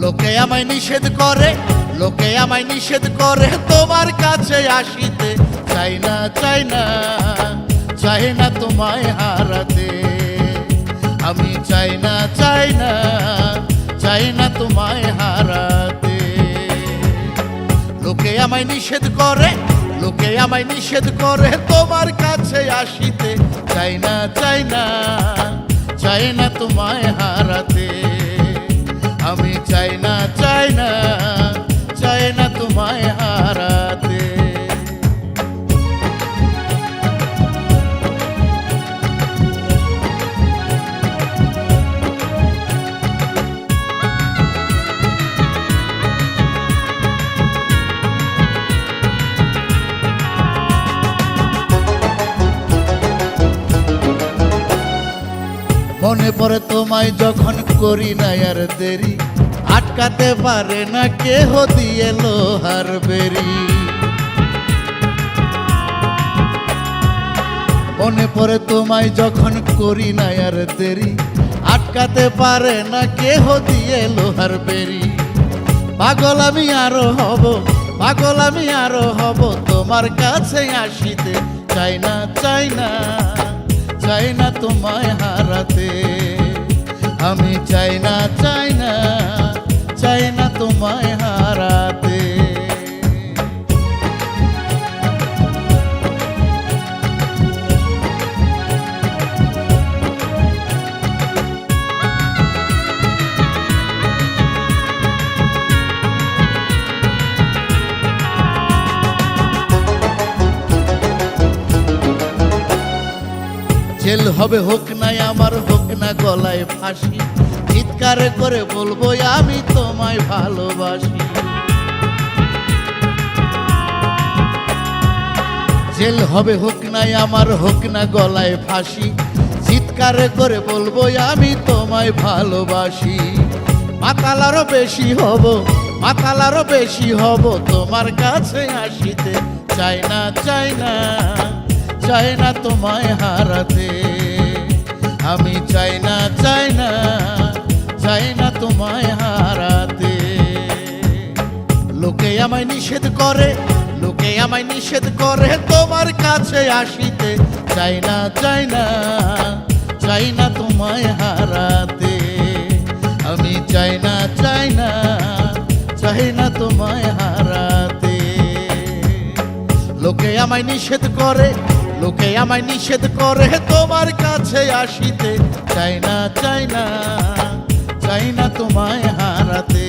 লোকে আমায় নিষেধ করে, লোকে আমায় নিষেধ করে তোমার কাছে আসিতে। চাই না, চাই না, চাই না তোমায় হারাতে। আমি চাই না, চাই না, চাই না তোমায় হারাতে। লোকে আমায় নিষেধ করে, লোকে আমায় নিষেধ করে তোমার কাছে আসিতে। চাই না, চাই না, চাই না তোমায় হারাতে। আমি চাই না, চাই না, চাই না তোমায় হারাতে। মনে পড়ে তোমায় যখন করি না আর দেরি, আটকাতে পারে না কেহ দিয়ে লোহার বেরি। মনে পড়ে তোমায় যখন করি না আর দেরি, আটকাতে পারে না কেহ দিয়ে লোহার বেরি। পাগল আমি আরো হব, পাগল আমি আরো হব তোমার কাছে আসিতে। চাই না, চাই না, চাই না তোমায় হারাতে। আমি চাই না, চাই না, চাই না তোমায় হারাতে। জেল হবে হোক নাই আমার, হোক না গলায় ফাঁসি, চিৎকার করে বলবো আমি তোমায় ভালোবাসি। জেল হবে হোক নাই আমার, হোক না গলায় ফাঁসি, চিৎকার করে বলবো আমি তোমায় ভালোবাসি। মাতাল আরো বেশি হব, মাতাল আরো বেশি হব তোমার কাছে আসিতে। চাই না, চাই না, চাই না তোমায় হারাতে। আমি চাই না, চাই না, চাই না তোমায় হারাতে। লোকে আমায় নিষেধ করে, লোকে আমায় নিষেধ করে তোমার কাছে আসিতে। চাই না, চাই না, চাই না তোমায় হারাতে। আমি চাই না, চাই না, চাই না তোমায় হারাতে। লোকে আমায় নিষেধ করে, লোকে আমায় নিষেধ করে তোমার কাছে আসিতে। চাই না, চাই না, চাই না তোমায় হারাতে।